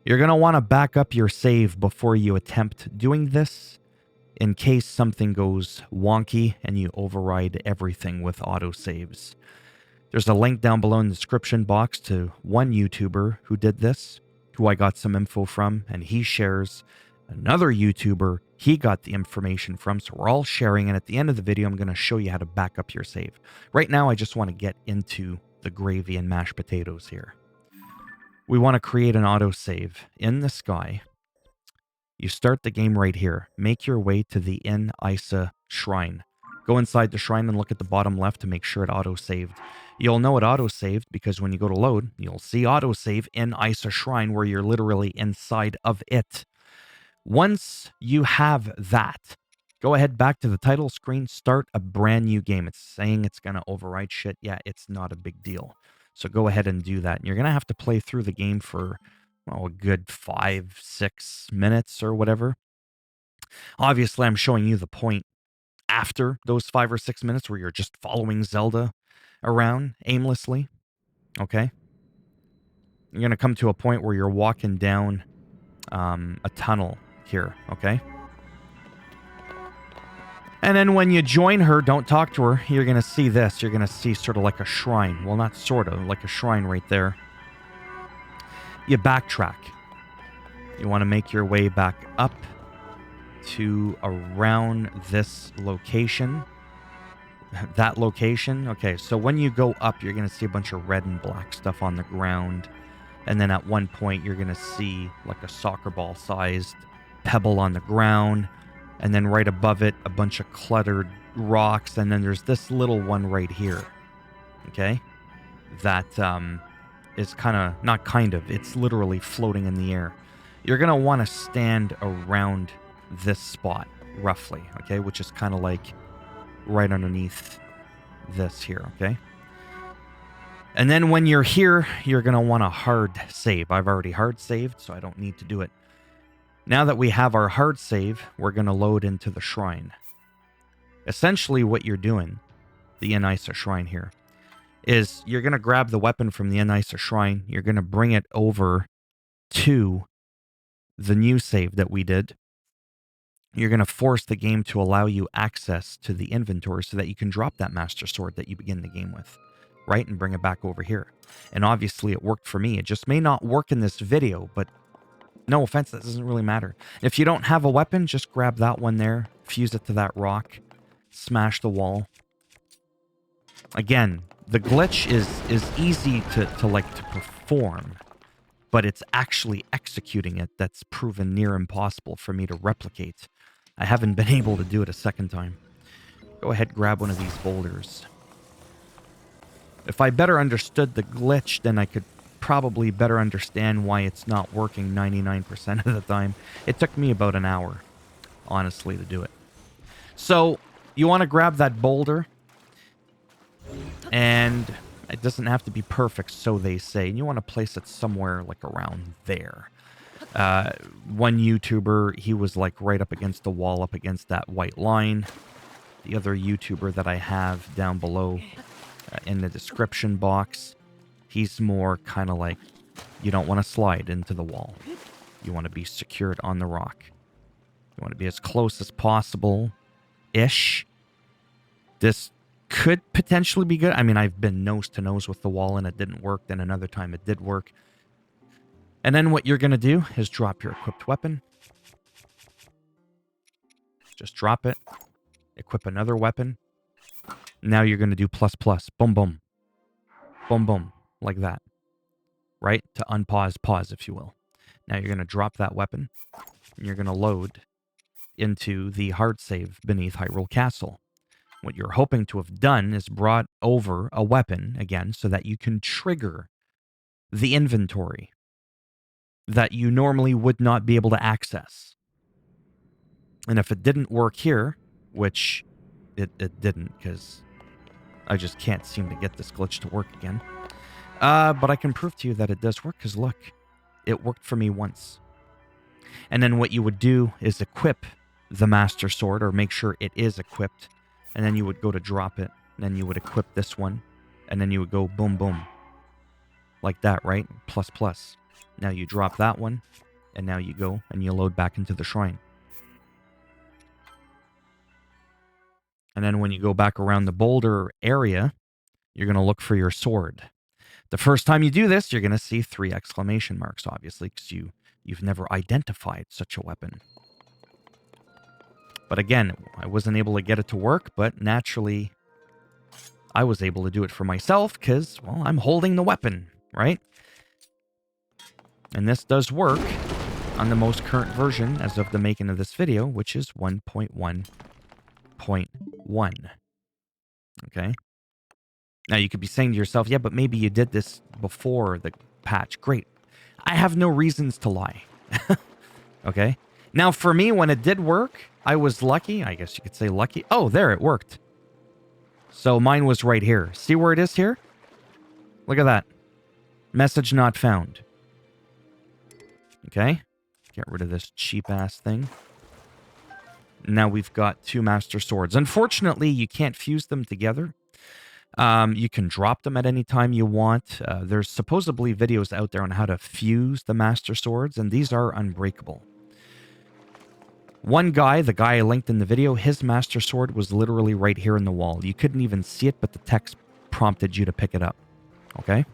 You're going to want to back up your save before you attempt doing this in case something goes wonky and you override everything with autosaves. There's a link down below in the description box to one YouTuber who did this, who I got some info from, and he shares another YouTuber he got the information from, so we're all sharing, and at the end of the video, I'm going to show you how to back up your save. Right now, I just want to get into the gravy and mashed potatoes here. We want to create an autosave in the sky. You start the game right here. Make your way to the In Isa Shrine. Go inside the shrine and look at the bottom left to make sure it auto-saved. You'll know it auto-saved because when you go to load, you'll see auto-save in Isa Shrine where you're literally inside of it. Once you have that, go ahead back to the title screen, start a brand new game. It's saying it's going to override shit. Yeah, it's not a big deal. So go ahead and do that. And you're going to have to play through the game for a good 5-6 minutes or whatever. Obviously, I'm showing you the point after those 5 or 6 minutes where you're just following Zelda around aimlessly. Okay? You're going to come to a point where you're walking down a tunnel here. Okay? And then when you join her, don't talk to her, you're going to see this. You're going to see sort of like a shrine. Well, not sort of, like a shrine right there. You backtrack. You want to make your way back up to around this location. That location. Okay, so when you go up, you're going to see a bunch of red and black stuff on the ground. And then at one point, you're going to see like a soccer ball-sized pebble on the ground. And then right above it, a bunch of cluttered rocks. And then there's this little one right here. Okay? That is it's literally floating in the air. You're going to want to stand around this spot, roughly. Okay? Which is kind of like right underneath this here. Okay? And then when you're here, you're going to want to hard save. I've already hard saved, so I don't need to do it. Now that we have our hard save, we're going to load into the shrine. Essentially what you're doing, the In Isa Shrine here, is you're going to grab the weapon from the In Isa Shrine, you're going to bring it over to the new save that we did. You're going to force the game to allow you access to the inventory so that you can drop that Master Sword that you begin the game with, right? And bring it back over here. And obviously it worked for me. It just may not work in this video, but no offense, that doesn't really matter. If you don't have a weapon, just grab that one there, fuse it to that rock, smash the wall. Again, the glitch is easy to perform, but it's actually executing it that's proven near impossible for me to replicate. I haven't been able to do it a second time. Go ahead, grab one of these boulders. If I better understood the glitch, then I could probably better understand why it's not working 99% of the time. It took me about an hour, honestly, to do it. So, you want to grab that boulder, and it doesn't have to be perfect, so they say. And you want to place it somewhere like around there. One YouTuber, he was like right up against the wall, up against that white line. The other YouTuber that I have down below in the description box, he's more kind of like, you don't want to slide into the wall. You want to be secured on the rock. You want to be as close as possible-ish. This could potentially be good. I mean, I've been nose to nose with the wall and it didn't work. Then another time it did work. And then what you're going to do is drop your equipped weapon. Just drop it. Equip another weapon. Now you're going to do plus plus. Boom, boom. Boom, boom. Like that. Right? To unpause, pause, if you will. Now you're going to drop that weapon. And you're going to load into the hard save beneath Hyrule Castle. What you're hoping to have done is brought over a weapon, again, so that you can trigger the inventory that you normally would not be able to access. And if it didn't work here, which it didn't, because I just can't seem to get this glitch to work again. But I can prove to you that it does work, because look, it worked for me once. And then what you would do is equip the Master Sword, or make sure it is equipped. And then you would go to drop it. And then you would equip this one. And then you would go boom, boom. Like that, right? Plus, plus. Now you drop that one, and now you go and you load back into the shrine. And then when you go back around the boulder area, you're going to look for your sword. The first time you do this, you're going to see 3 exclamation marks, obviously, because you've never identified such a weapon. But again, I wasn't able to get it to work, but naturally, I was able to do it for myself because, well, I'm holding the weapon, right? And this does work on the most current version as of the making of this video, which is 1.1.1. Okay? Now, you could be saying to yourself, yeah, but maybe you did this before the patch. Great. I have no reasons to lie. Okay? Now, for me, when it did work, I was lucky. I guess you could say lucky. Oh, there, it worked. So mine was right here. See where it is here? Look at that. Message not found. Okay? Get rid of this cheap-ass thing. Now we've got 2 Master Swords. Unfortunately, you can't fuse them together. You can drop them at any time you want. There's supposedly videos out there on how to fuse the Master Swords, and these are unbreakable. One guy, the guy I linked in the video, his Master Sword was literally right here in the wall. You couldn't even see it, but the text prompted you to pick it up. Okay?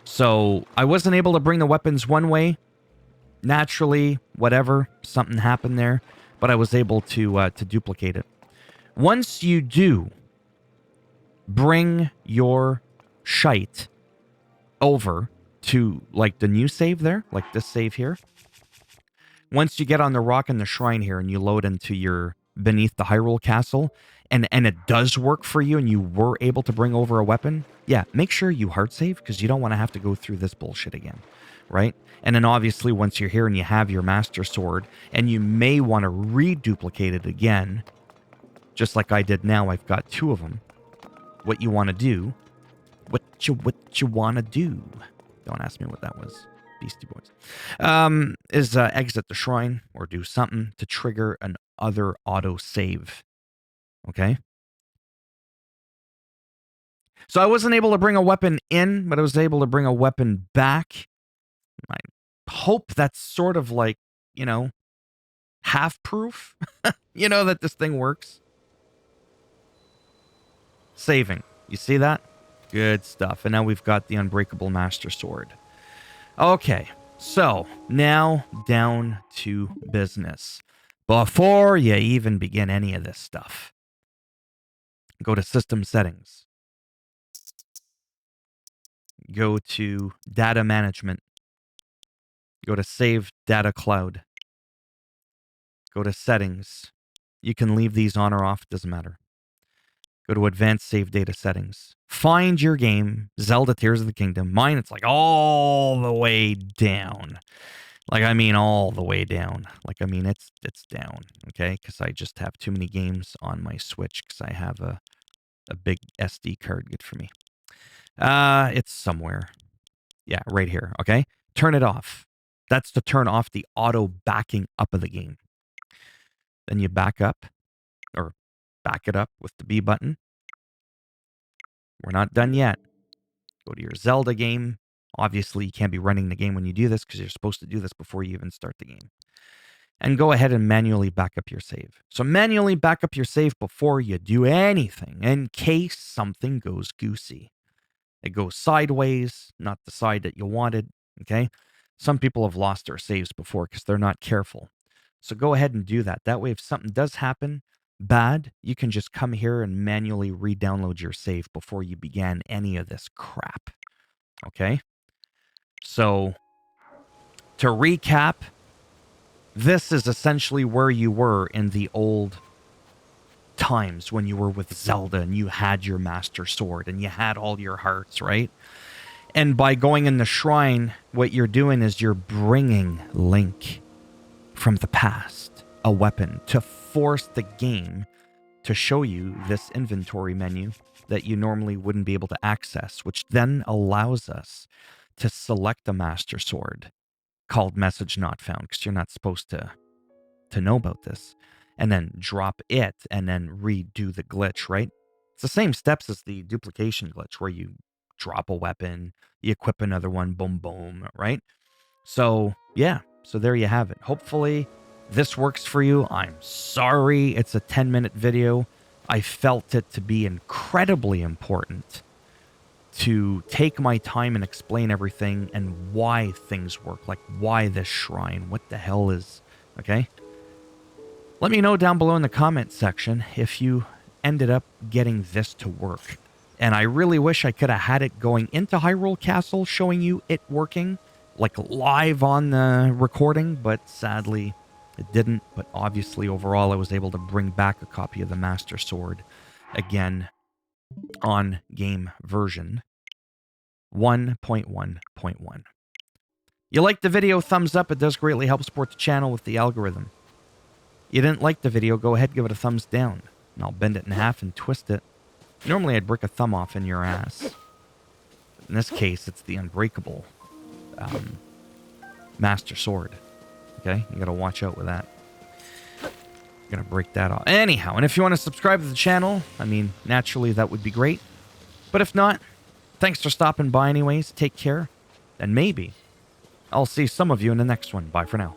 So, I wasn't able to bring the weapons one way. Naturally, whatever, something happened there, but I was able to duplicate it. Once you do bring your shite over to, like, the new save there, like this save here, once you get on the rock in the shrine here and you load into your beneath the Hyrule Castle, and it does work for you and you were able to bring over a weapon, yeah, make sure you hard save because you don't want to have to go through this bullshit again, right? And then obviously once you're here and you have your Master Sword and you may want to reduplicate it again, just like I did now, I've got 2 of them. What you want to do, what you want to do, don't ask me what that was. Beastie Boys, is exit the shrine or do something to trigger an other auto save. Okay. So I wasn't able to bring a weapon in, but I was able to bring a weapon back. I hope that's sort of like, half proof, that this thing works. Saving. You see that? Good stuff. And now we've got the Unbreakable Master Sword. Okay, so now down to business. Before you even begin any of this stuff, go to System Settings. Go to Data Management. Go to Save Data Cloud. Go to Settings. You can leave these on or off, doesn't matter. Go to Advanced Save Data Settings. Find your game, Zelda Tears of the Kingdom. Mine, it's like all the way down. Like, I mean, all the way down. Like, I mean, it's down, okay? Because I just have too many games on my Switch because I have a big SD card. Good for me. It's somewhere. Yeah, right here, okay? Turn it off. That's to turn off the auto backing up of the game. Then you back up, or back it up with the B button. We're not done yet. Go to your Zelda game. Obviously, you can't be running the game when you do this because you're supposed to do this before you even start the game. And go ahead and manually back up your save. So manually back up your save before you do anything in case something goes goosey. It goes sideways, not the side that you wanted, okay? Some people have lost their saves before because they're not careful. So go ahead and do that. That way, if something does happen bad, you can just come here and manually re-download your save before you began any of this crap, okay? So, to recap, this is essentially where you were in the old times when you were with Zelda and you had your Master Sword and you had all your hearts, right? And by going in the shrine, what you're doing is you're bringing Link from the past, a weapon, to force the game to show you this inventory menu that you normally wouldn't be able to access, which then allows us to select a Master Sword called Message Not Found, because you're not supposed to know about this, and then drop it and then redo the glitch, right? It's the same steps as the duplication glitch where you drop a weapon, you equip another one, boom, boom, right? So, yeah. So there you have it. Hopefully this works for you. I'm sorry it's a 10-minute video. I felt it to be incredibly important to take my time and explain everything and why things work. Like, why this shrine? What the hell is... Okay? Let me know down below in the comment section if you ended up getting this to work. And I really wish I could have had it going into Hyrule Castle, showing you it working, like live on the recording, but sadly it didn't. But obviously overall I was able to bring back a copy of the Master Sword again on game version 1.1.1. You liked the video, thumbs up. It does greatly help support the channel with the algorithm. You didn't like the video, go ahead, give it a thumbs down. And I'll bend it in half and twist it. Normally I'd break a thumb off in your ass. In this case, it's the Unbreakable Master Sword. Okay? You gotta watch out with that. You're gonna break that off. Anyhow, and if you want to subscribe to the channel, I mean, naturally that would be great. But if not, thanks for stopping by anyways. Take care. And maybe I'll see some of you in the next one. Bye for now.